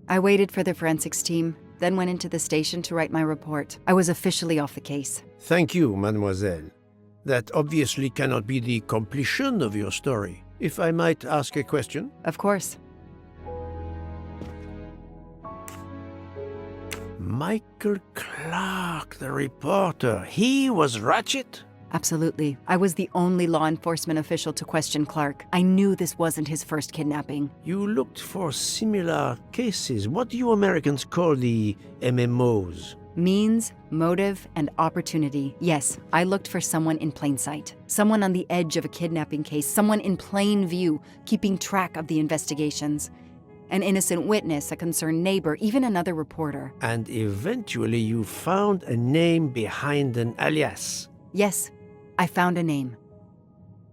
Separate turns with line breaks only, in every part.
I waited for the forensics team, then went into the station to write my report. I was officially off the case.
Thank you, mademoiselle. That obviously cannot be the completion of your story. If I might ask a question?
Of course.
Michael Clark, the reporter, he was Ratchet?
Absolutely. I was the only law enforcement official to question Clark. I knew this wasn't his first kidnapping.
You looked for similar cases. What do you Americans call the MMOs?
Means, motive, and opportunity. Yes, I looked for someone in plain sight. Someone on the edge of a kidnapping case. Someone in plain view, keeping track of the investigations. An innocent witness, a concerned neighbor, even another reporter.
And eventually you found a name behind an alias.
Yes, I found a name.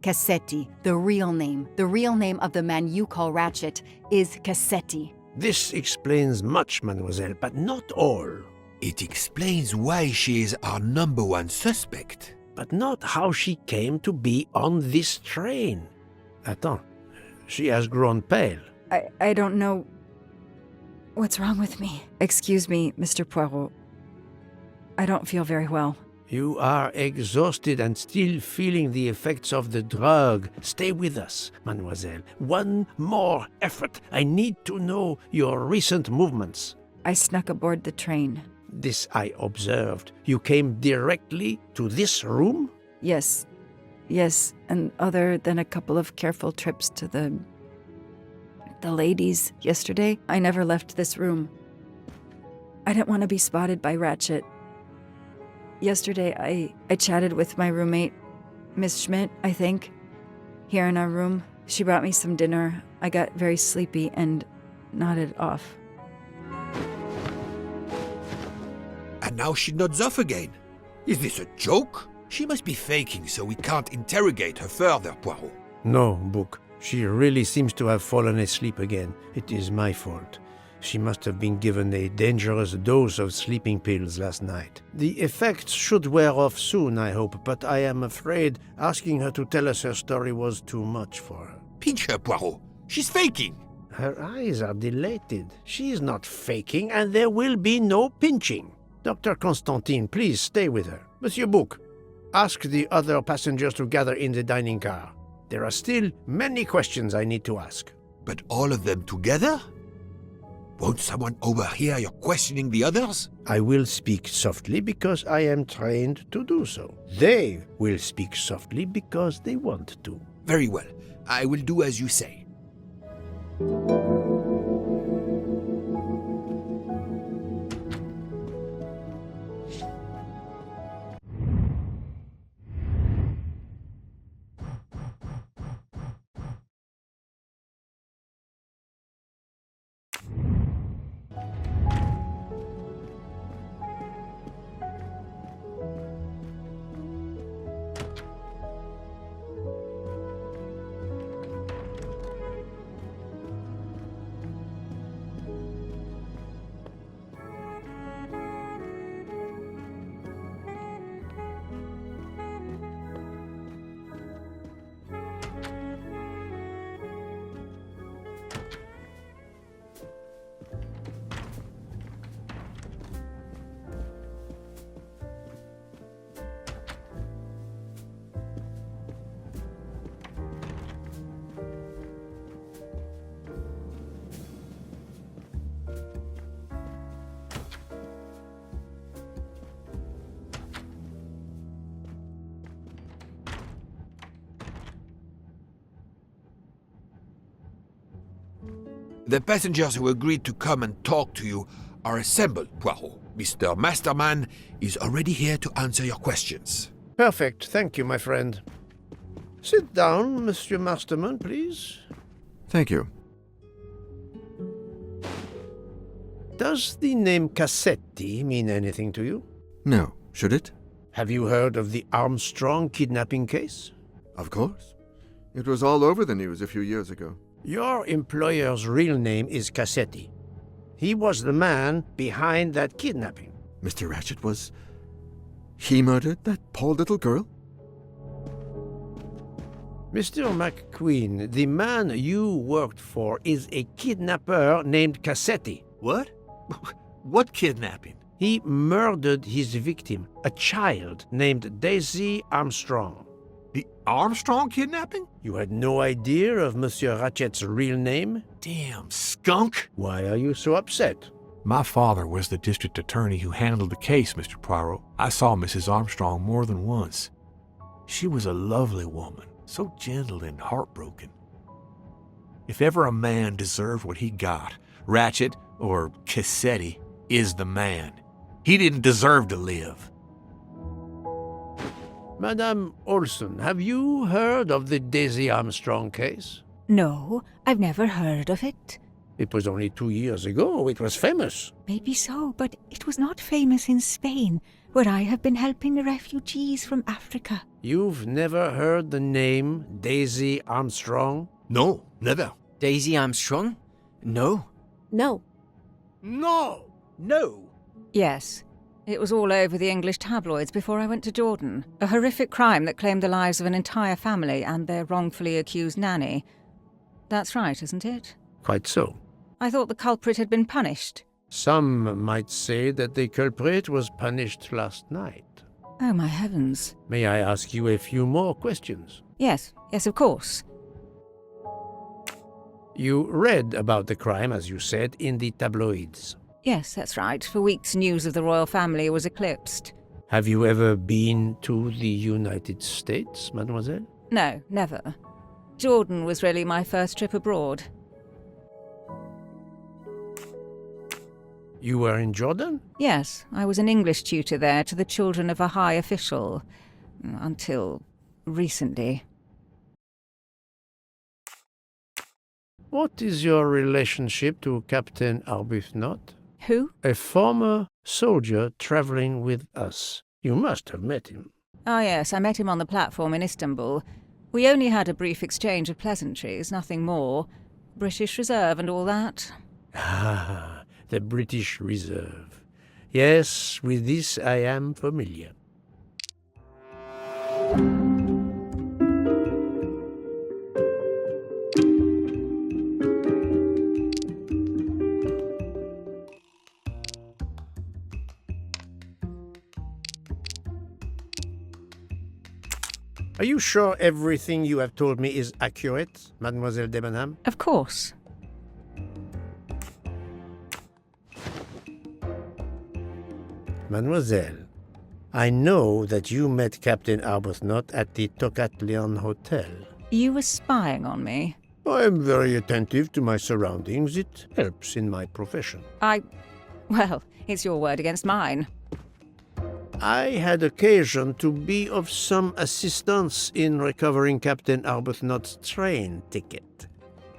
Cassetti, the real name. The real name of the man you call Ratchet is Cassetti.
This explains much, mademoiselle, but not all.
It explains why she is our number one suspect.
But not how she came to be on this train. Attends, she has grown pale.
I don't know what's wrong with me. Excuse me, Mr. Poirot. I don't feel very well.
You are exhausted and still feeling the effects of the drug. Stay with us, mademoiselle. One more effort. I need to know your recent movements.
I snuck aboard the train.
This I observed. You came directly to this room?
Yes, and other than a couple of careful trips to the ladies yesterday, I never left this room. I didn't want to be spotted by Ratchet. Yesterday, I chatted with my roommate, Miss Schmidt, I think, here in our room. She brought me some dinner. I got very sleepy and nodded off.
And now she nods off again. Is this a joke? She must be faking, so we can't interrogate her further, Poirot.
No, Book. She really seems to have fallen asleep again. It is my fault. She must have been given a dangerous dose of sleeping pills last night. The effects should wear off soon, I hope, but I am afraid asking her to tell us her story was too much for her.
Pinch her, Poirot. She's faking.
Her eyes are dilated. She is not faking, and there will be no pinching. Dr. Constantine, please stay with her. Monsieur Bouc, ask the other passengers to gather in the dining car. There are still many questions I need to ask.
But all of them together? Won't someone overhear you questioning the others?
I will speak softly because I am trained to do so. They will speak softly because they want to.
Very well. I will do as you say. The passengers who agreed to come and talk to you are assembled, Poirot. Mr. Masterman is already here to answer your questions.
Perfect. Thank you, my friend. Sit down, Monsieur Masterman, please.
Thank you.
Does the name Cassetti mean anything to you?
No. Should it?
Have you heard of the Armstrong kidnapping case?
Of course. It was all over the news a few years ago.
Your employer's real name is Cassetti. He was the man behind that kidnapping.
Mr. Ratchet was... He murdered that poor little girl?
Mr. McQueen, the man you worked for is a kidnapper named Cassetti.
What? What kidnapping?
He murdered his victim, a child named Daisy Armstrong.
The Armstrong kidnapping?
You had no idea of Monsieur Ratchet's real name?
Damn skunk!
Why are you so upset?
My father was the district attorney who handled the case, Mr. Poirot. I saw Mrs. Armstrong more than once. She was a lovely woman, so gentle and heartbroken. If ever a man deserved what he got, Ratchet, or Cassetti, is the man. He didn't deserve to live.
Madame Olson, have you heard of the Daisy Armstrong case?
No, I've never heard of it.
It was only 2 years ago. It was famous.
Maybe so, but it was not famous in Spain, where I have been helping the refugees from Africa.
You've never heard the name Daisy Armstrong?
No, never.
Daisy Armstrong? No.
No.
No!
No.
Yes. It was all over the English tabloids before I went to Jordan. A horrific crime that claimed the lives of an entire family and their wrongfully accused nanny. That's right, isn't it?
Quite so.
I thought the culprit had been punished.
Some might say that the culprit was punished last night.
Oh, my heavens.
May I ask you a few more questions?
Yes, of course.
You read about the crime, as you said, in the tabloids.
Yes, that's right. For weeks, news of the royal family was eclipsed.
Have you ever been to the United States, mademoiselle?
No, never. Jordan was really my first trip abroad.
You were in Jordan?
Yes, I was an English tutor there to the children of a high official. Until recently.
What is your relationship to Captain Arbuthnot?
Who?
A former soldier traveling with us. You must have met him.
Ah, yes, I met him on the platform in Istanbul. We only had a brief exchange of pleasantries, nothing more. British Reserve and all that.
Ah, the British Reserve. Yes, with this I am familiar. Are you sure everything you have told me is accurate, Mademoiselle Debenham?
Of course.
Mademoiselle, I know that you met Captain Arbuthnot at the Tocatlian Hotel.
You were spying on me.
I am very attentive to my surroundings. It helps in my profession.
Well, it's your word against mine.
I had occasion to be of some assistance in recovering Captain Arbuthnot's train ticket.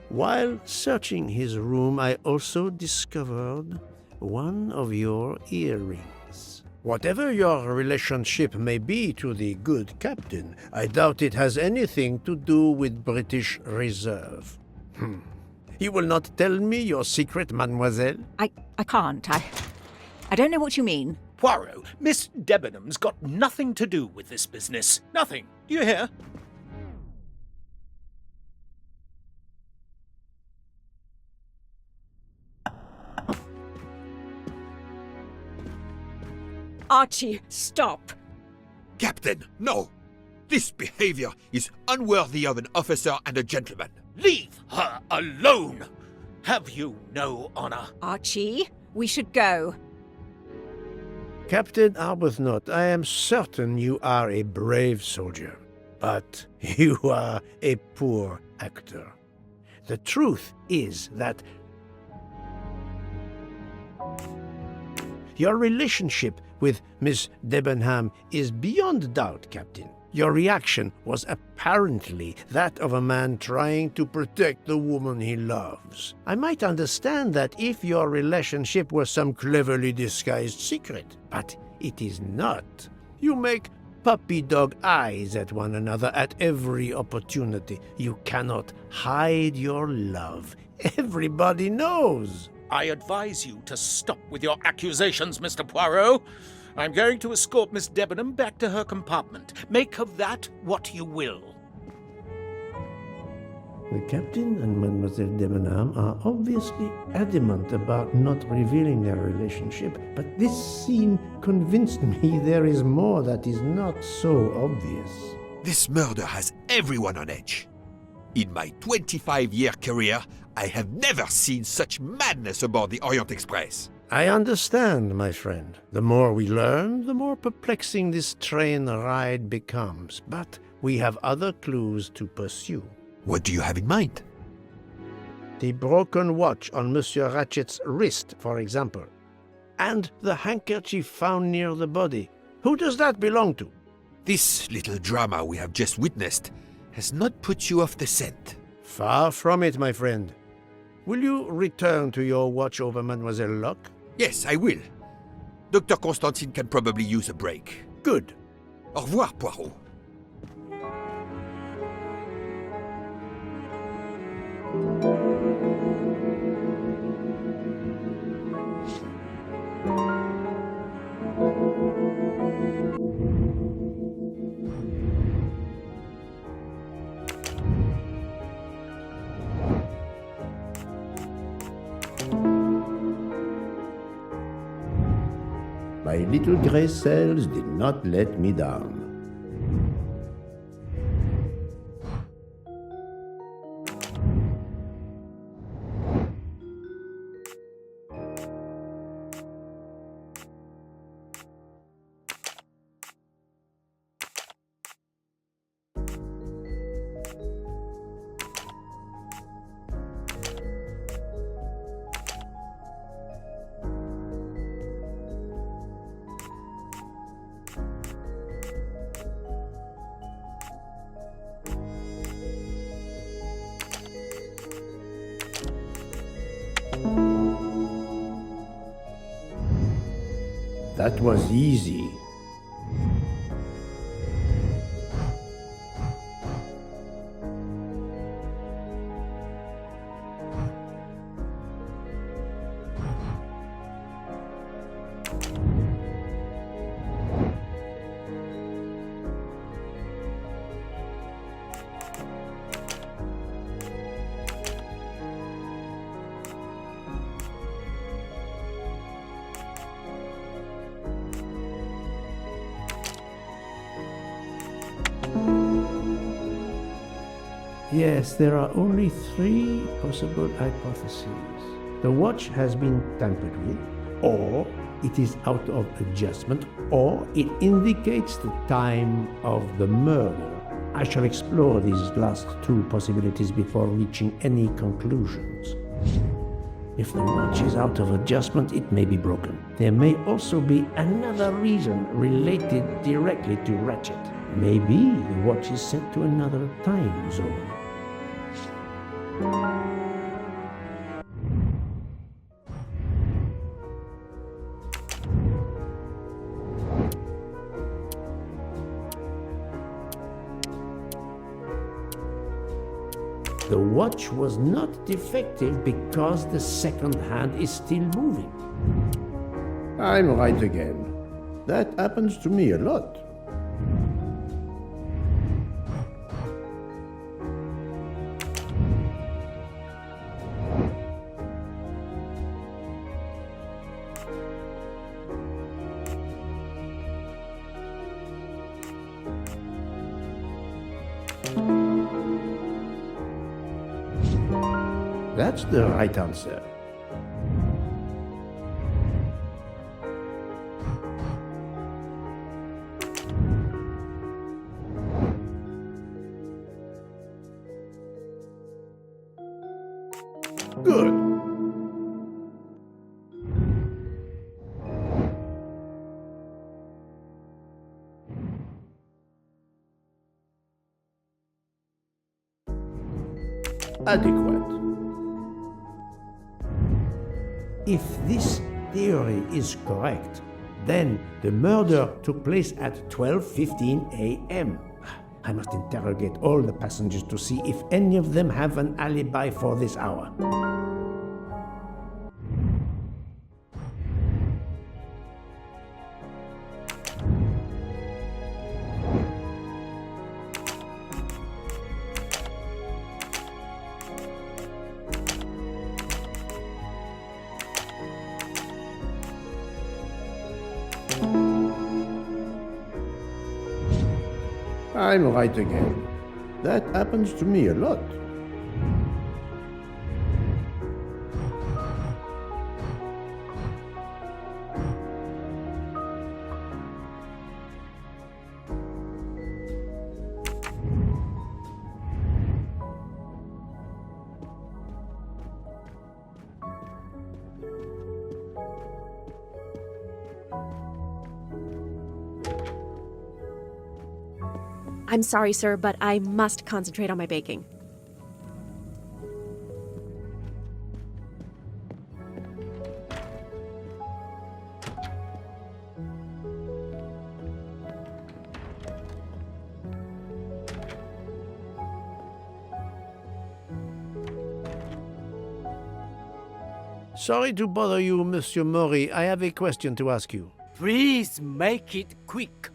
While searching his room, I also discovered one of your earrings. Whatever your relationship may be to the good captain, I doubt it has anything to do with British Reserve. You will not tell me your secret, mademoiselle?
I can't. I don't know what you mean.
Poirot, Miss Debenham's got nothing to do with this business. Nothing. Do you hear?
Archie, stop!
Captain, no! This behavior is unworthy of an officer and a gentleman.
Leave her alone! Have you no honor?
Archie, we should go.
Captain Arbuthnot, I am certain you are a brave soldier, but you are a poor actor. The truth is that your relationship with Miss Debenham is beyond doubt, Captain. Your reaction was apparently that of a man trying to protect the woman he loves. I might understand that if your relationship were some cleverly disguised secret, but it is not. You make puppy dog eyes at one another at every opportunity. You cannot hide your love. Everybody knows.
I advise you to stop with your accusations, Mr. Poirot. I'm going to escort Miss Debenham back to her compartment. Make of that what you will.
The captain and Mademoiselle Debenham are obviously adamant about not revealing their relationship, but this scene convinced me there is more that is not so obvious.
This murder has everyone on edge. In my 25-year career, I have never seen such madness aboard the Orient Express.
I understand, my friend. The more we learn, the more perplexing this train ride becomes. But we have other clues to pursue.
What do you have in mind?
The broken watch on Monsieur Ratchet's wrist, for example. And the handkerchief found near the body. Who does that belong to?
This little drama we have just witnessed has not put you off the scent.
Far from it, my friend. Will you return to your watch over Mademoiselle Locke?
Yes, I will. Dr. Constantine can probably use a break.
Good.
Au revoir, Poirot.
My little gray cells did not let me down. That was easy. Yes, there are only 3 possible hypotheses. The watch has been tampered with, or it is out of adjustment, or it indicates the time of the murder. I shall explore these last 2 possibilities before reaching any conclusions. If the watch is out of adjustment, it may be broken. There may also be another reason related directly to Ratchet. Maybe the watch is sent to another time zone. The watch was not defective because the second hand is still moving. I'm right again. That happens to me a lot. That's the right answer. Good. Adequate. If this theory is correct, then the murder took place at 12:15 a.m. I must interrogate all the passengers to see if any of them have an alibi for this hour. I'm right again. That happens to me a lot.
I'm sorry, sir, but I must concentrate on my baking.
Sorry to bother you, Monsieur Mori. I have a question to ask you.
Please make it quick.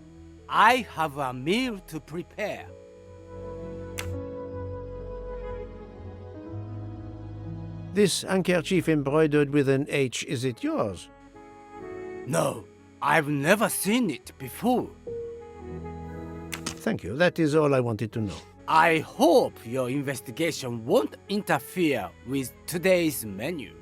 I have a meal to prepare.
This handkerchief embroidered with an H, is it yours?
No, I've never seen it before.
Thank you. That is all I wanted to know.
I hope your investigation won't interfere with today's menu.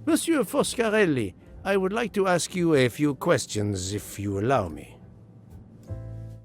Monsieur Foscarelli, I would like to ask you a few questions, if you allow me.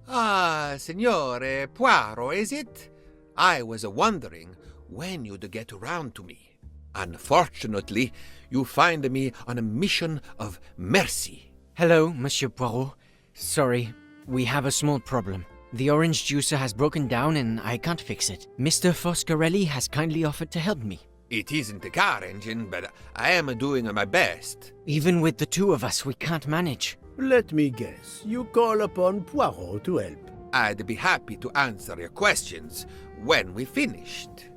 Ah, Signore Poirot, is it? I was wondering when you'd get around to me. Unfortunately, you find me on a mission of mercy.
Hello, Monsieur Poirot. Sorry, we have a small problem. The orange juicer has broken down and I can't fix it. Mr. Foscarelli has kindly offered to help me.
It isn't a car engine, but I am doing my best.
Even with the two of us, we can't manage.
Let me guess. You call upon Poirot to help.
I'd be happy to answer your questions when we finished.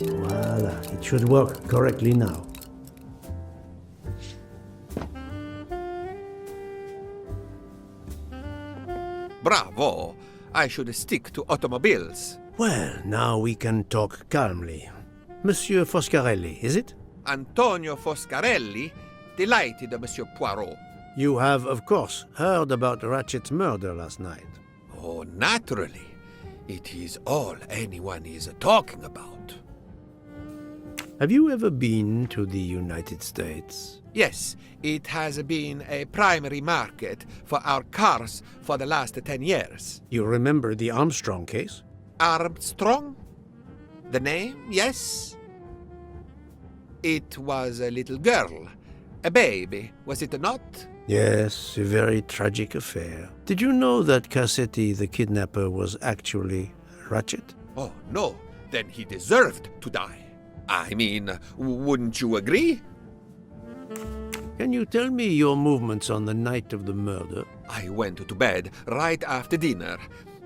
Voila, it should work correctly now.
Bravo! I should stick to automobiles.
Well, now we can talk calmly. Monsieur Foscarelli, is it?
Antonio Foscarelli, delighted, Monsieur Poirot.
You have, of course, heard about Ratchet's murder last night.
Oh, naturally. It is all anyone is talking about.
Have you ever been to the United States?
Yes, it has been a primary market for our cars for the last 10 years.
You remember the Armstrong case?
Armstrong? The name, yes? It was a little girl, a baby, was it not?
Yes, a very tragic affair. Did you know that Cassetti, the kidnapper, was actually Ratchet?
Oh, no, then he deserved to die. I mean, wouldn't you agree?
Can you tell me your movements on the night of the murder?
I went to bed right after dinner,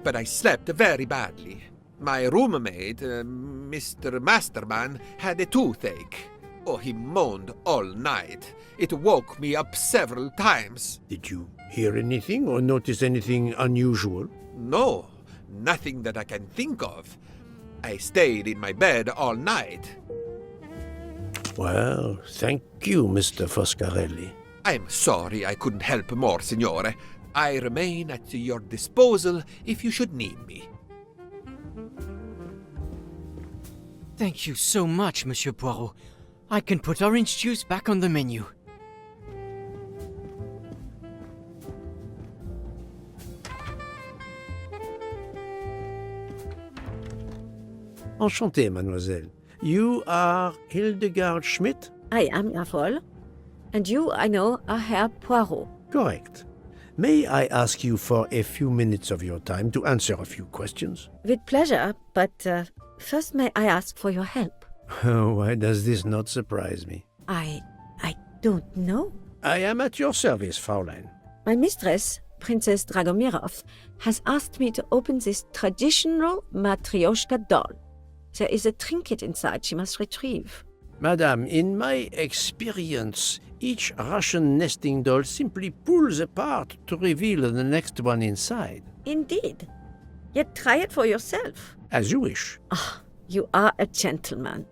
but I slept very badly. My roommate, Mr. Masterman, had a toothache. Oh, he moaned all night. It woke me up several times.
Did you hear anything or notice anything unusual?
No, nothing that I can think of. I stayed in my bed all night.
Well, thank you, Mr. Foscarelli.
I'm sorry I couldn't help more, Signore. I remain at your disposal if you should need me.
Thank you so much, Monsieur Poirot. I can put orange juice back on the menu.
Enchanté, mademoiselle. You are Hildegard Schmidt?
I am, Herr Foll. And you, I know, are Herr Poirot.
Correct. May I ask you for a few minutes of your time to answer a few questions?
With pleasure, but first may I ask for your help?
Why does this not surprise me?
I don't know.
I am at your service, Fraulein.
My mistress, Princess Dragomirov, has asked me to open this traditional Matryoshka doll. There is a trinket inside she must retrieve.
Madame, in my experience, each Russian nesting doll simply pulls apart to reveal the next one inside.
Indeed. Yet try it for yourself.
As you wish.
Ah, you are a gentleman.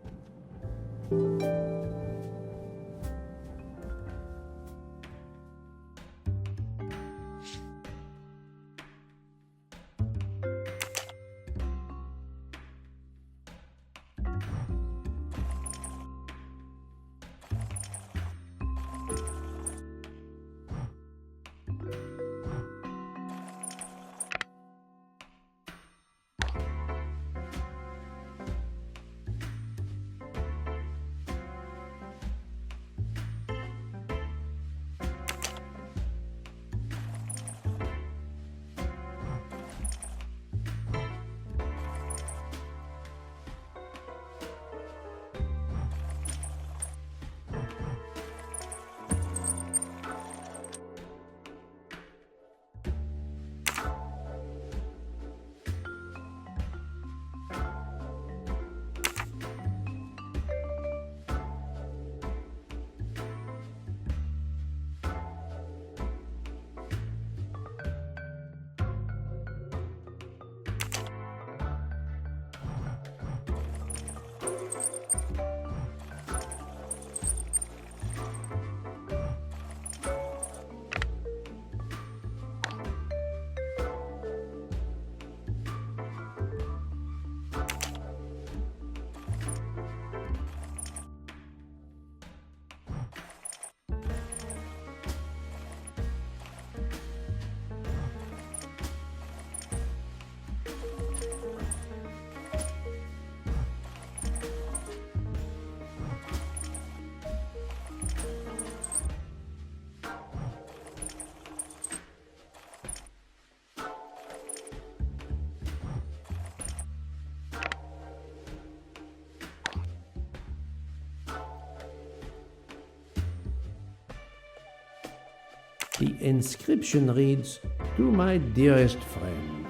The inscription reads, "To my dearest friend."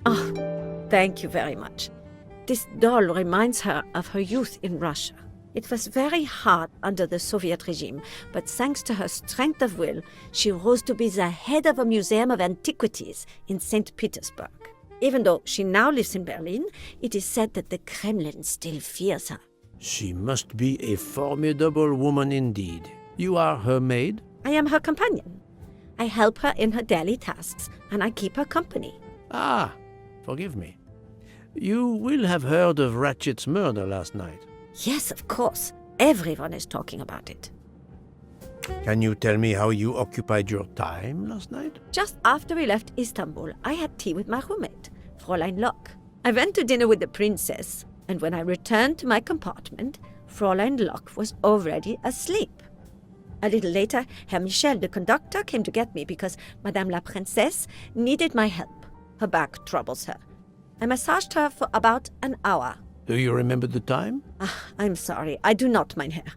Ah, thank you very much. This doll reminds her of her youth in Russia. It was very hard under the Soviet regime, but thanks to her strength of will, she rose to be the head of a museum of antiquities in St. Petersburg. Even though she now lives in Berlin, it is said that the Kremlin still fears her.
She must be a formidable woman indeed. You are her maid?
I am her companion. I help her in her daily tasks, and I keep her company.
Ah, forgive me. You will have heard of Ratchet's murder last night.
Yes, of course. Everyone is talking about it.
Can you tell me how you occupied your time last night?
Just after we left Istanbul, I had tea with my roommate, Fräulein Locke. I went to dinner with the princess, and when I returned to my compartment, Fräulein Locke was already asleep. A little later, Herr Michel, the conductor, came to get me because Madame la Princesse needed my help. Her back troubles her. I massaged her for about an hour.
Do you remember the time?
I'm sorry, I do not, mein Herr.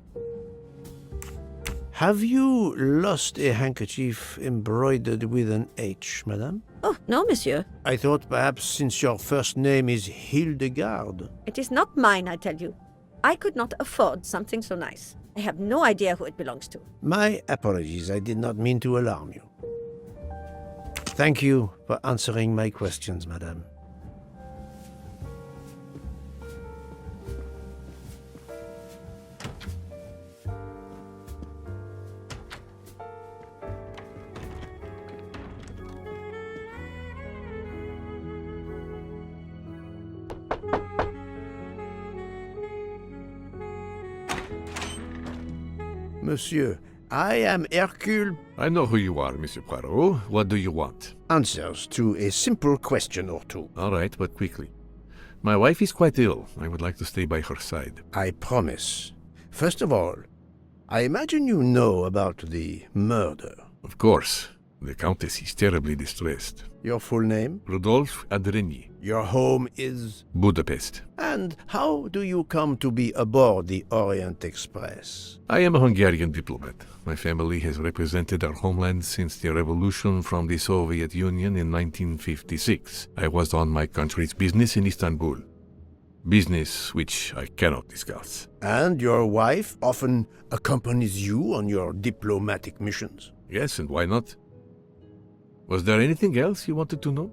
Have you lost a handkerchief embroidered with an H, madame?
Oh, no, monsieur.
I thought perhaps since your first name is Hildegard.
It is not mine, I tell you. I could not afford something so nice. I have no idea who it belongs to.
My apologies, I did not mean to alarm you. Thank you for answering my questions, madame. Monsieur, I am Hercule.
I know who you are, Monsieur Poirot. What do you want?
Answers to a simple question or two.
All right, but quickly. My wife is quite ill. I would like to stay by her side.
I promise. First of all, I imagine you know about the murder.
Of course. The Countess is terribly distressed.
Your full name?
Rodolphe Adreny.
Your home is?
Budapest.
And how do you come to be aboard the Orient Express?
I am a Hungarian diplomat. My family has represented our homeland since the revolution from the Soviet Union in 1956. I was on my country's business in Istanbul. Business which I cannot discuss.
And your wife often accompanies you on your diplomatic missions?
Yes, and why not? Was there anything else you wanted to know?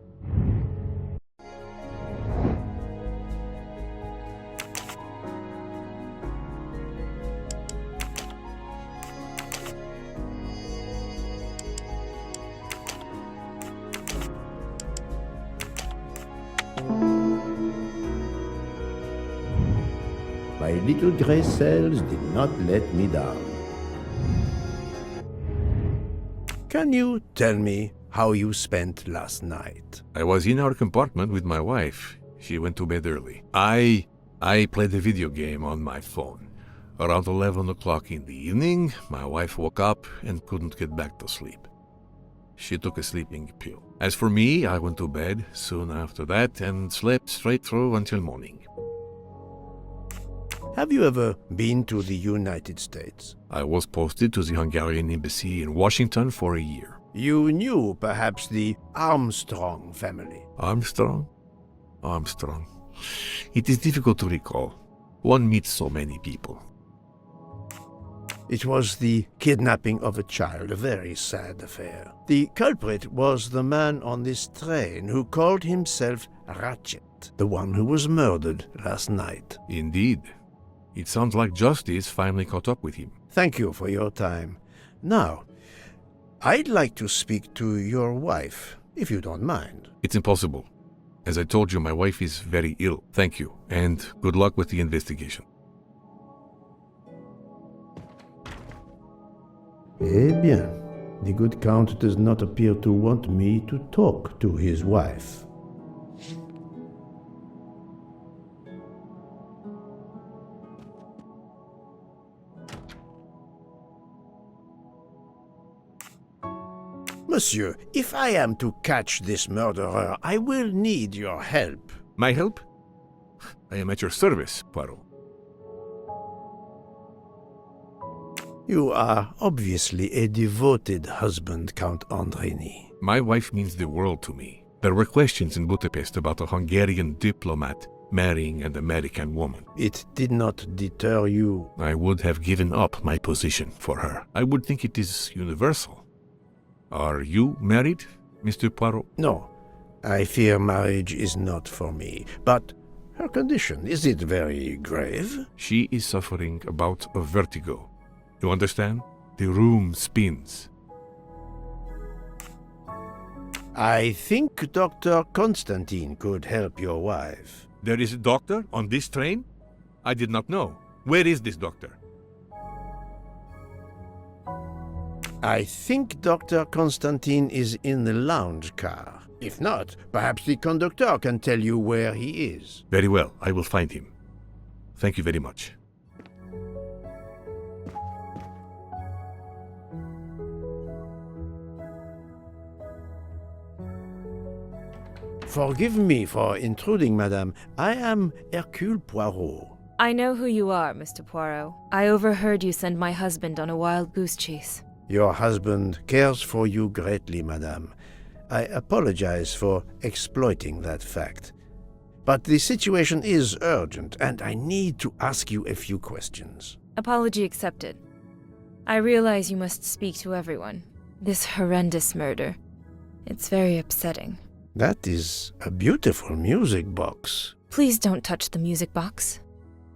My little gray cells did not let me down. Can you tell me how you spent last night?
I was in our compartment with my wife. She went to bed early. I played a video game on my phone. Around 11 o'clock in the evening, my wife woke up and couldn't get back to sleep. She took a sleeping pill. As for me, I went to bed soon after that and slept straight through until morning.
Have you ever been to the United States?
I was posted to the Hungarian embassy in Washington for a year.
You knew perhaps the Armstrong family.
Armstrong? Armstrong. It is difficult to recall. One meets so many people.
It was the kidnapping of a child, a very sad affair. The culprit was the man on this train who called himself Ratchet, the one who was murdered last night.
Indeed. It sounds like justice finally caught up with him.
Thank you for your time. Now, I'd like to speak to your wife, if you don't mind.
It's impossible. As I told you, my wife is very ill. Thank you, and good luck with the investigation.
Eh bien, the good Count does not appear to want me to talk to his wife. Monsieur, if I am to catch this murderer, I will need your help.
My help? I am at your service, Poirot.
You are obviously a devoted husband, Count Andreny.
My wife means the world to me. There were questions in Budapest about a Hungarian diplomat marrying an American woman.
It did not deter you.
I would have given up my position for her. I would think it is universal. Are you married, Mr. Poirot?
No, I fear marriage is not for me. But her condition, is it very grave?
She is suffering a bout of vertigo. You understand? The room spins.
I think Dr. Constantine could help your wife.
There is a doctor on this train? I did not know. Where is this doctor?
I think Dr. Constantine is in the lounge car. If not, perhaps the conductor can tell you where he is.
Very well, I will find him. Thank you very much.
Forgive me for intruding, madame. I am Hercule Poirot.
I know who you are, Mr. Poirot. I overheard you send my husband on a wild goose chase.
Your husband cares for you greatly, madame. I apologize for exploiting that fact. But the situation is urgent, and I need to ask you a few questions.
Apology accepted. I realize you must speak to everyone. This horrendous murder. It's very upsetting.
That is a beautiful music box.
Please don't touch the music box.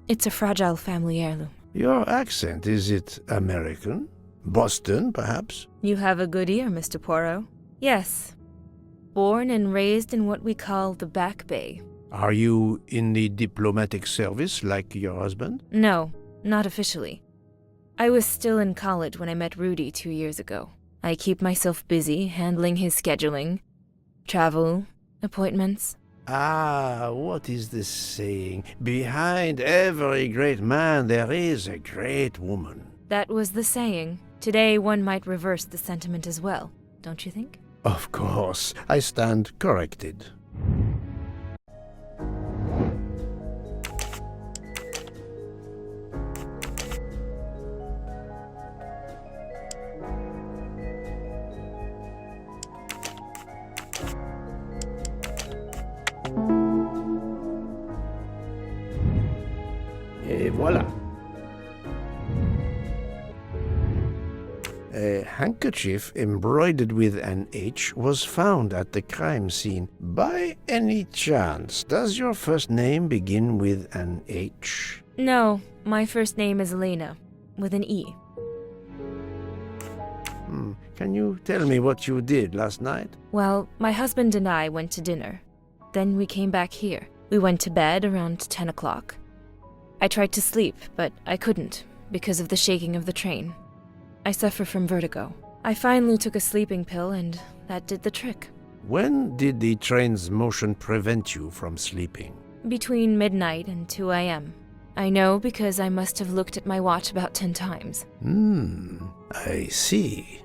It's a fragile family heirloom.
Your accent, is it American? Boston, perhaps?
You have a good ear, Mr. Poirot. Yes. Born and raised in what we call the Back Bay.
Are you in the diplomatic service like your husband?
No, not officially. I was still in college when I met Rudy 2 years ago. I keep myself busy handling his scheduling, travel, appointments.
Ah, what is the saying? Behind every great man there is a great woman.
That was the saying. Today one might reverse the sentiment as well, don't you think?
Of course, I stand corrected. Et voilà. A handkerchief embroidered with an H was found at the crime scene. By any chance, does your first name begin with an H?
No, my first name is Elena, with an E.
Can you tell me what you did last night?
Well, my husband and I went to dinner. Then we came back here. We went to bed around 10 o'clock. I tried to sleep, but I couldn't, because of the shaking of the train. I suffer from vertigo. I finally took a sleeping pill, and that did the trick.
When did the train's motion prevent you from sleeping?
Between midnight and 2 a.m. I know because I must have looked at my watch about 10 times.
I see.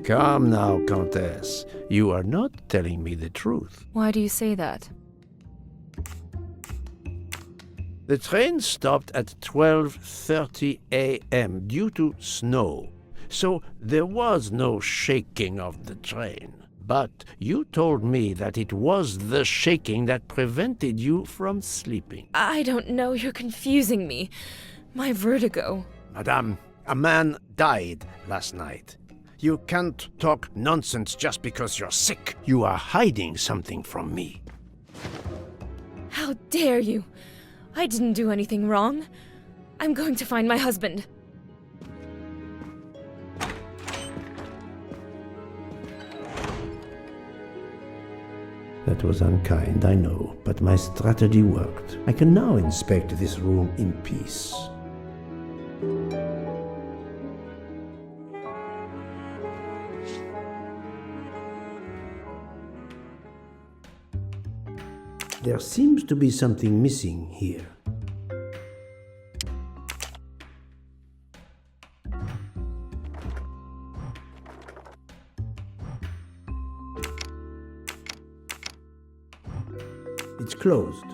Come now, Countess. You are not telling me the truth.
Why do you say that?
The train stopped at 12:30 a.m. due to snow, so there was no shaking of the train. But you told me that it was the shaking that prevented you from sleeping.
I don't know, you're confusing me. My vertigo.
Madame, a man died last night. You can't talk nonsense just because you're sick. You are hiding something from me.
How dare you? I didn't do anything wrong. I'm going to find my husband.
That was unkind, I know, but my strategy worked. I can now inspect this room in peace. There seems to be something missing here. It's closed.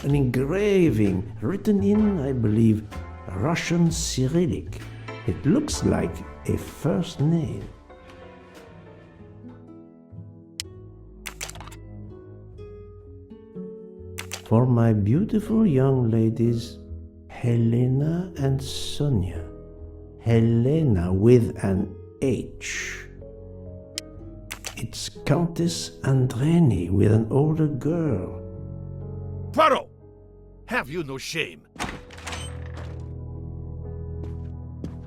an engraving written in, I believe, Russian Cyrillic. It looks like a first name. For my beautiful young ladies, Helena and Sonia. Helena with an H. It's Countess Andreni with an older girl.
Poirot! Have you no shame?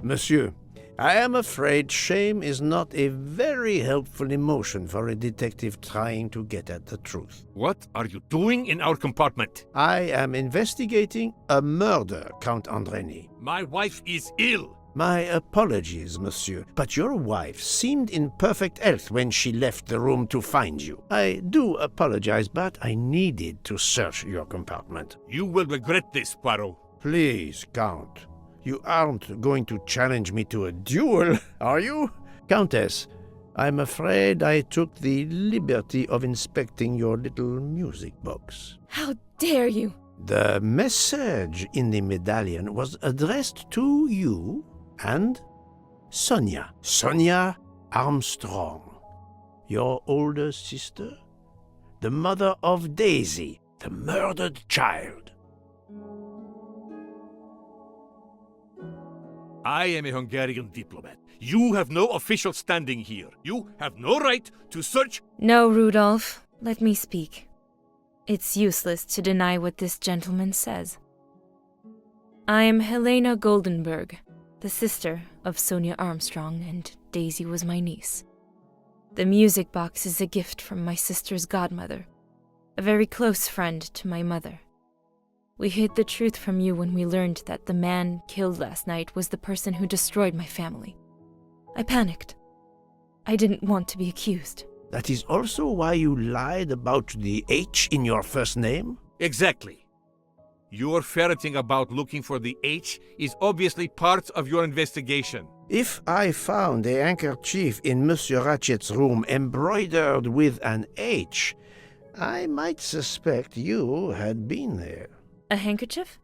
Monsieur, I am afraid shame is not a very helpful emotion for a detective trying to get at the truth.
What are you doing in our compartment?
I am investigating a murder, Count Andreni.
My wife is ill.
My apologies, monsieur, but your wife seemed in perfect health when she left the room to find you. I do apologize, but I needed to search your compartment.
You will regret this, Poirot.
Please, Count. You aren't going to challenge me to a duel, are you? Countess, I'm afraid I took the liberty of inspecting your little music box.
How dare you!
The message in the medallion was addressed to you and Sonia. Sonia Armstrong, your older sister, the mother of Daisy, the murdered child.
I am a Hungarian diplomat. You have no official standing here. You have no right to search.
No, Rudolph. Let me speak. It's useless to deny what this gentleman says. I am Helena Goldenberg, the sister of Sonia Armstrong, and Daisy was my niece. The music box is a gift from my sister's godmother, a very close friend to my mother. We hid the truth from you when we learned that the man killed last night was the person who destroyed my family. I panicked. I didn't want to be accused.
That is also why you lied about the H in your first name?
Exactly. Your ferreting about looking for the H is obviously part of your investigation.
If I found a handkerchief in Monsieur Ratchet's room embroidered with an H, I might suspect you had been there.
A handkerchief?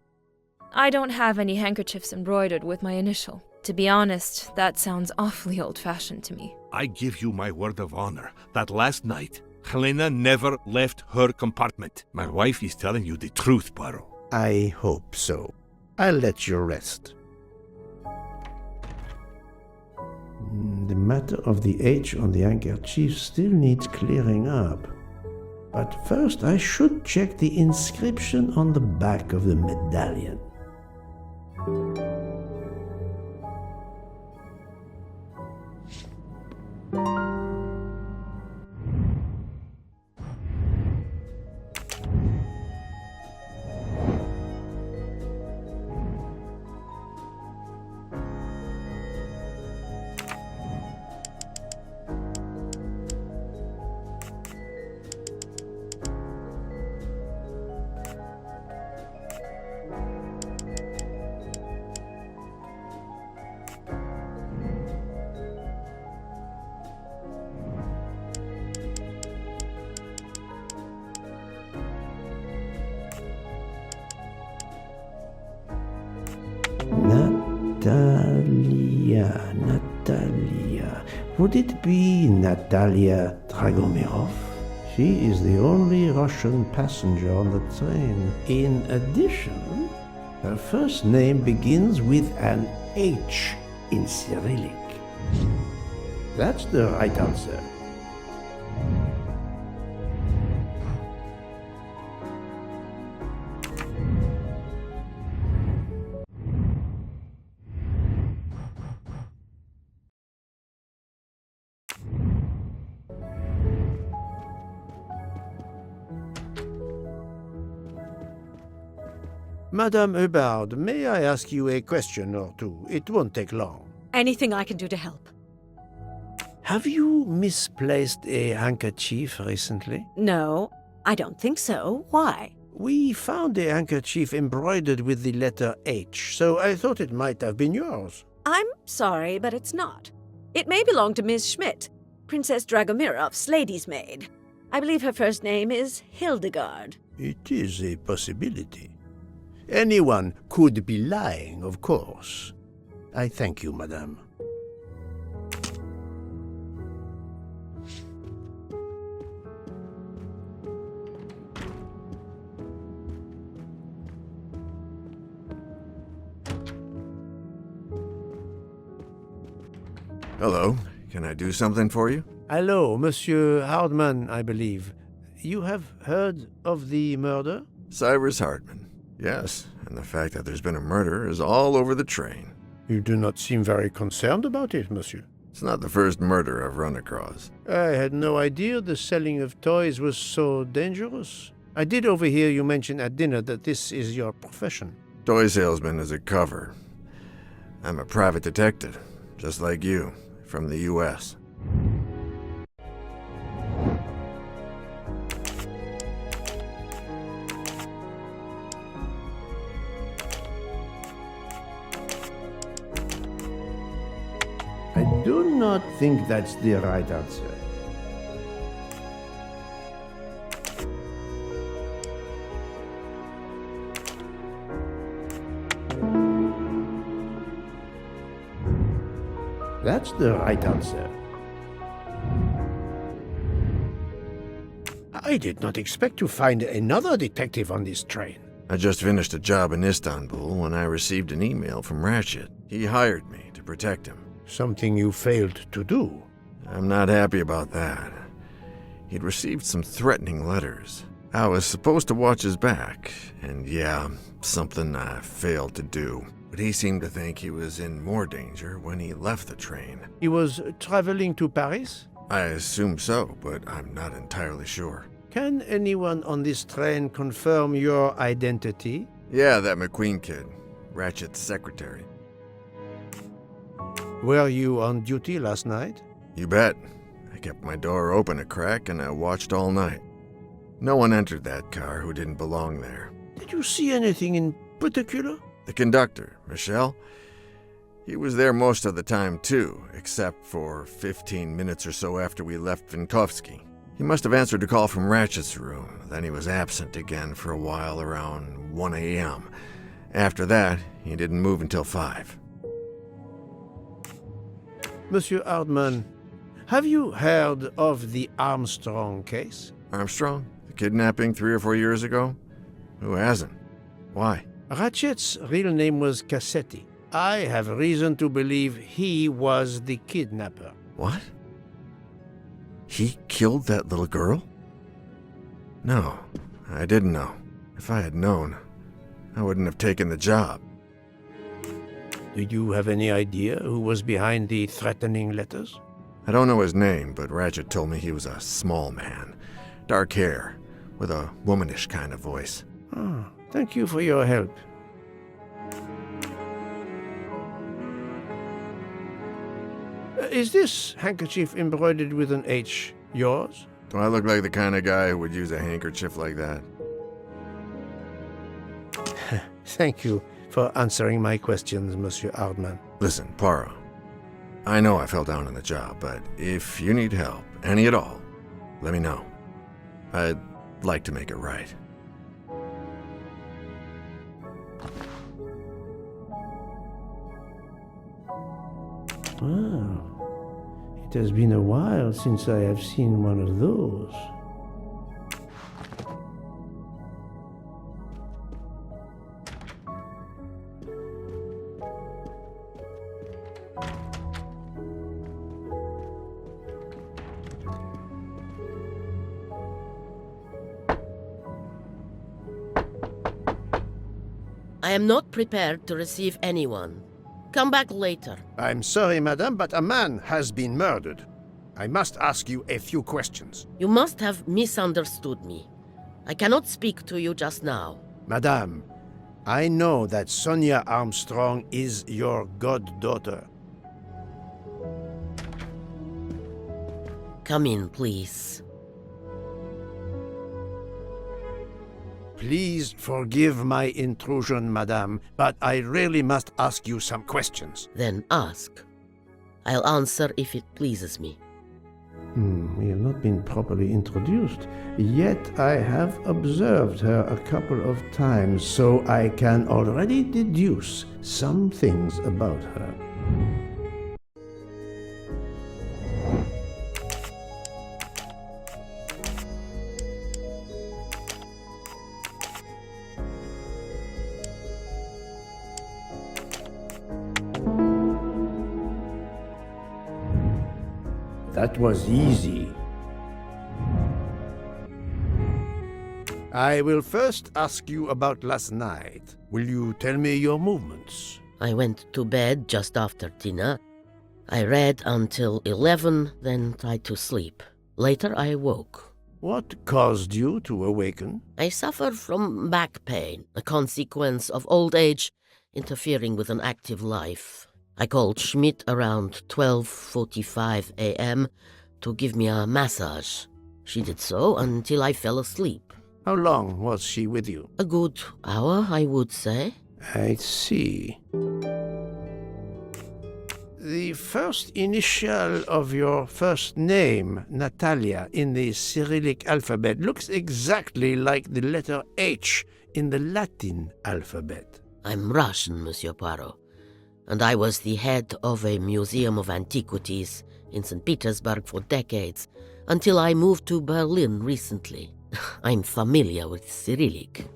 I don't have any handkerchiefs embroidered with my initial. To be honest, that sounds awfully old-fashioned to me.
I give you my word of honor that last night, Helena never left her compartment. My wife is telling you the truth, Poirot.
I hope so. I'll let you rest. The matter of the H on the handkerchief still needs clearing up. But first I should check the inscription on the back of the medallion. Natalia. Would it be Natalia Dragomirov? She is the only Russian passenger on the train. In addition, her first name begins with an H in Cyrillic. That's the right answer. Madame Hubbard, may I ask you a question or two? It won't take long.
Anything I can do to help?
Have you misplaced a handkerchief recently?
No, I don't think so. Why?
We found a handkerchief embroidered with the letter H, so I thought it might have been yours.
I'm sorry, but it's not. It may belong to Miss Schmidt, Princess Dragomirov's lady's maid. I believe her first name is Hildegard.
It is a possibility. Anyone could be lying, of course. I thank you, madame.
Hello. Can I do something for you?
Hello, Monsieur Hardman, I believe. You have heard of the murder?
Cyrus Hartman. Yes, and the fact that there's been a murder is all over the train.
You do not seem very concerned about it, monsieur.
It's not the first murder I've run across.
I had no idea the selling of toys was so dangerous. I did overhear you mention at dinner that this is your profession.
Toy salesman is a cover. I'm a private detective, just like you, from the U.S.
I do not think that's the right answer. That's the right answer. I did not expect to find another detective on this train.
I just finished a job in Istanbul when I received an email from Ratchet. He hired me to protect him.
Something you failed to do.
I'm not happy about that. He'd received some threatening letters. I was supposed to watch his back, and yeah, something I failed to do. But he seemed to think he was in more danger when he left the train.
He was traveling to Paris?
I assume so, but I'm not entirely sure.
Can anyone on this train confirm your identity?
Yeah, that McQueen kid. Ratchet's secretary.
Were you on duty last night?
You bet. I kept my door open a crack and I watched all night. No one entered that car who didn't belong there.
Did you see anything in particular?
The conductor, Michel. He was there most of the time too, except for 15 minutes or so after we left Vinkovsky. He must have answered a call from Ratchet's room, then he was absent again for a while around 1 a.m. After that, he didn't move until 5.
Monsieur Hardman, have you heard of the Armstrong case?
Armstrong? The kidnapping 3 or 4 years ago? Who hasn't? Why?
Ratchet's real name was Cassetti. I have reason to believe he was the kidnapper.
What? He killed that little girl? No, I didn't know. If I had known, I wouldn't have taken the job.
Do you have any idea who was behind the threatening letters?
I don't know his name, but Ratchet told me he was a small man. Dark hair, with a womanish kind of voice.
Oh, thank you for your help. Is this handkerchief embroidered with an H yours?
Do I look like the kind of guy who would use a handkerchief like that?
Thank you for answering my questions, Monsieur Hardman.
Listen, Poirot. I know I fell down on the job, but if you need help, any at all, let me know. I'd like to make it right.
Wow. It has been a while since I have seen one of those.
I am not prepared to receive anyone. Come back later.
I'm sorry, madame, but a man has been murdered. I must ask you a few questions.
You must have misunderstood me. I cannot speak to you just now.
Madame, I know that Sonia Armstrong is your goddaughter.
Come in, please.
Please forgive my intrusion, madame, but I really must ask you some questions.
Then ask. I'll answer if it pleases me.
We have not been properly introduced, yet I have observed her a couple of times, so I can already deduce some things about her. That was easy. I will first ask you about last night. Will you tell me your movements?
I went to bed just after dinner. I read until 11, then tried to sleep. Later I woke.
What caused you to awaken?
I suffer from back pain, a consequence of old age interfering with an active life. I called Schmidt around 12:45 a.m. to give me a massage. She did so until I fell asleep.
How long was she with you?
A good hour, I would say.
I see. The first initial of your first name, Natalia, in the Cyrillic alphabet looks exactly like the letter H in the Latin alphabet.
I'm Russian, Monsieur Poirot, and I was the head of a museum of antiquities in St. Petersburg for decades, until I moved to Berlin recently. I'm familiar with Cyrillic.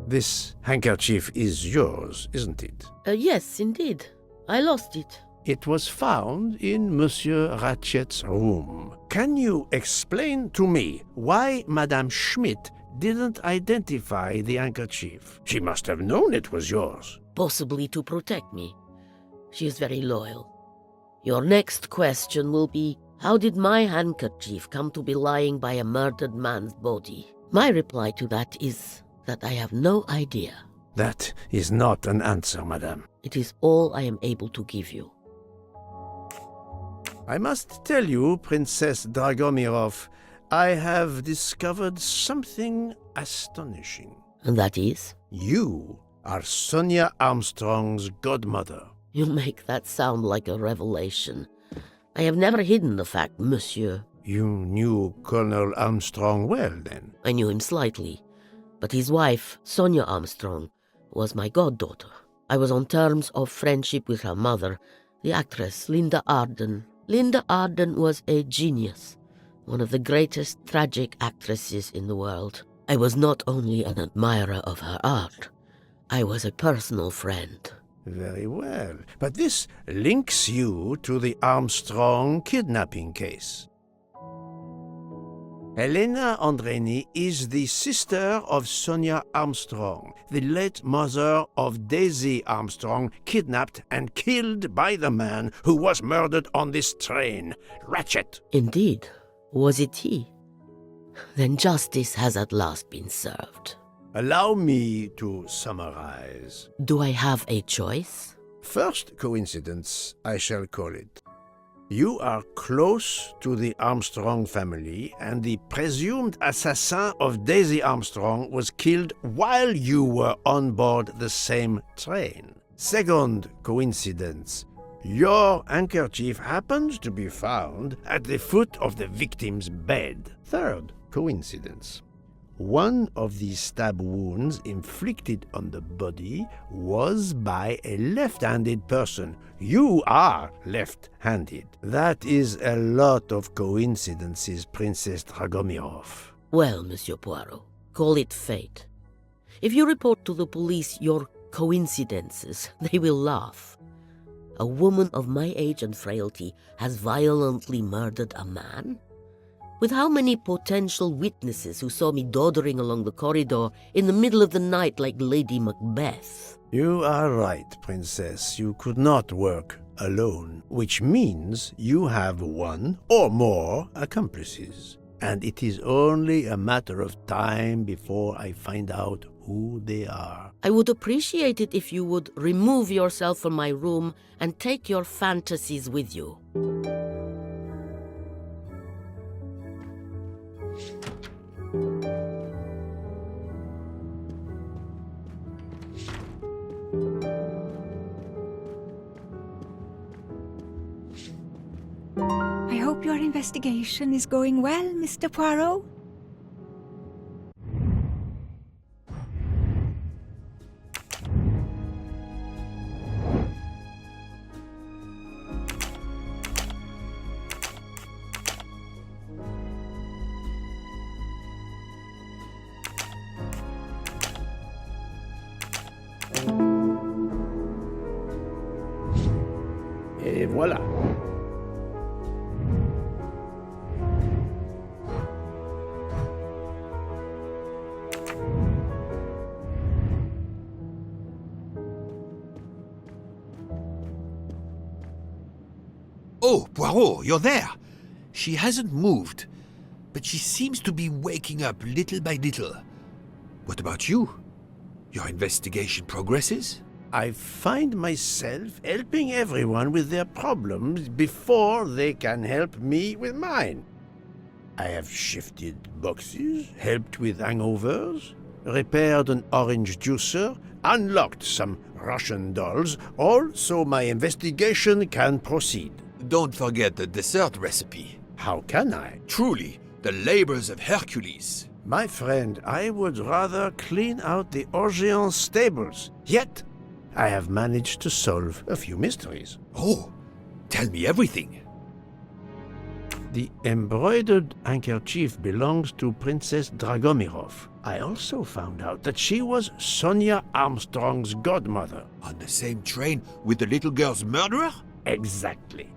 This handkerchief is yours, isn't it?
Yes, indeed. I lost it.
It was found in Monsieur Ratchet's room. Can you explain to me why Madame Schmidt didn't identify the handkerchief? She must have known it was yours.
Possibly to protect me. She is very loyal. Your next question will be, how did my handkerchief come to be lying by a murdered man's body? My reply to that is that I have no idea.
That is not an answer, madame.
It is all I am able to give you.
I must tell you, Princess Dragomirov, I have discovered something astonishing.
And that is?
You are Sonia Armstrong's godmother.
You make that sound like a revelation. I have never hidden the fact, monsieur.
You knew Colonel Armstrong well, then?
I knew him slightly, but his wife, Sonia Armstrong, was my goddaughter. I was on terms of friendship with her mother, the actress Linda Arden. Linda Arden was a genius, one of the greatest tragic actresses in the world. I was not only an admirer of her art, I was a personal friend.
Very well, but this links you to the Armstrong kidnapping case. Helena Andreni is the sister of Sonia Armstrong, the late mother of Daisy Armstrong, kidnapped and killed by the man who was murdered on this train, Ratchet.
Indeed. Was it he? Then justice has at last been served.
Allow me to summarize.
Do I have a choice?
First coincidence, I shall call it. You are close to the Armstrong family, and the presumed assassin of Daisy Armstrong was killed while you were on board the same train. Second coincidence. Your handkerchief happens to be found at the foot of the victim's bed. Third coincidence. One of the stab wounds inflicted on the body was by a left-handed person. You are left-handed. That is a lot of coincidences, Princess Dragomirov.
Well, Monsieur Poirot, call it fate. If you report to the police your coincidences, they will laugh. A woman of my age and frailty has violently murdered a man? With how many potential witnesses who saw me doddering along the corridor in the middle of the night like Lady Macbeth?
You are right, Princess. You could not work alone, which means you have one or more accomplices. And it is only a matter of time before I find out who they are.
I would appreciate it if you would remove yourself from my room and take your fantasies with you.
Our investigation is going well, Mr. Poirot.
Et voilà.
Oh, Poirot, you're there. She hasn't moved, but she seems to be waking up little by little. What about you? Your investigation progresses?
I find myself helping everyone with their problems before they can help me with mine. I have shifted boxes, helped with hangovers, repaired an orange juicer, unlocked some Russian dolls, all so my investigation can proceed.
Don't forget the dessert recipe.
How can I?
Truly, the labors of Hercules.
My friend, I would rather clean out the Orgeon stables. Yet, I have managed to solve a few mysteries.
Oh, tell me everything.
The embroidered handkerchief belongs to Princess Dragomirov. I also found out that she was Sonia Armstrong's godmother.
On the same train with the little girl's murderer?
Exactly.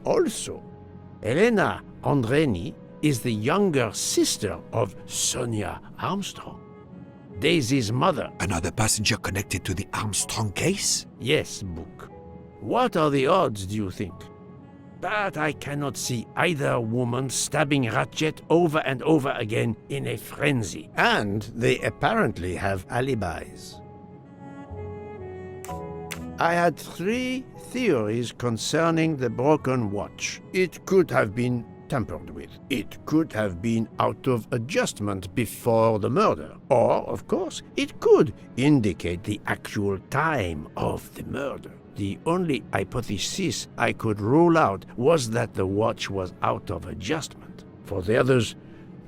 Also, Elena Andreni is the younger sister of Sonia Armstrong, Daisy's mother.
Another passenger connected to the Armstrong case?
Yes, Book. What are the odds, do you think? But I cannot see either woman stabbing Ratchet over and over again in a frenzy. And they apparently have alibis. I had 3 theories concerning the broken watch. It could have been tampered with. It could have been out of adjustment before the murder. Or, of course, it could indicate the actual time of the murder. The only hypothesis I could rule out was that the watch was out of adjustment. For the others,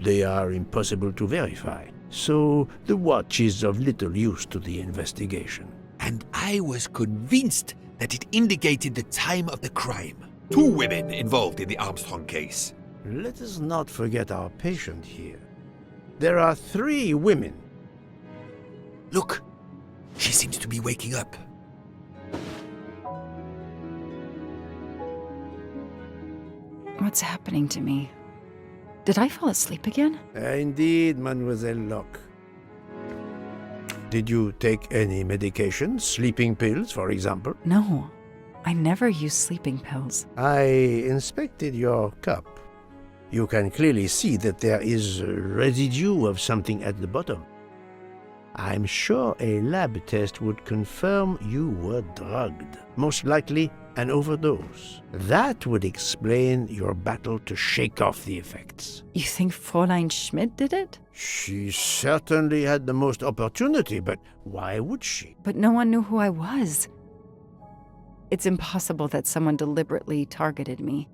they are impossible to verify. So the watch is of little use to the investigation.
And I was convinced that it indicated the time of the crime. 2 women involved in the Armstrong case.
Let us not forget our patient here. There are 3 women.
Look, she seems to be waking up.
What's happening to me? Did I fall asleep again?
Indeed, Mademoiselle Locke. Did you take any medication? Sleeping pills, for example?
No, I never use sleeping pills.
I inspected your cup. You can clearly see that there is a residue of something at the bottom. I'm sure a lab test would confirm you were drugged. Most likely an overdose. That would explain your battle to shake off the effects.
You think Fräulein Schmidt did it?
She certainly had the most opportunity, but why would she?
But no one knew who I was. It's impossible that someone deliberately targeted me.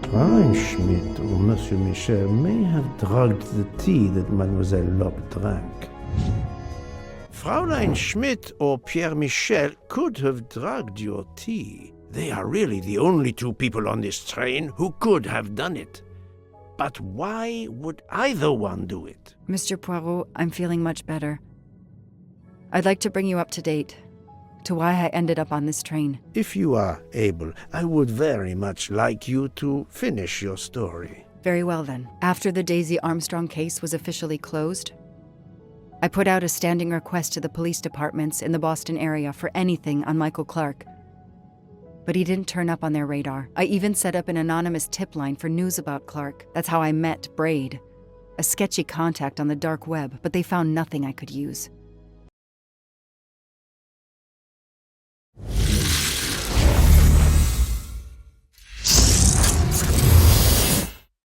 Fräulein Schmidt or Monsieur Michel may have drugged the tea that Mademoiselle Locke drank. Fräulein Schmidt or Pierre Michel could have drugged your tea. They are really the only 2 people on this train who could have done it. But why would either one do it?
Mr. Poirot, I'm feeling much better. I'd like to bring you up to date to why I ended up on this train.
If you are able, I would very much like you to finish your story.
Very well then. After the Daisy Armstrong case was officially closed, I put out a standing request to the police departments in the Boston area for anything on Michael Clark. But he didn't turn up on their radar. I even set up an anonymous tip line for news about Clark. That's how I met Braid, a sketchy contact on the dark web, but they found nothing I could use.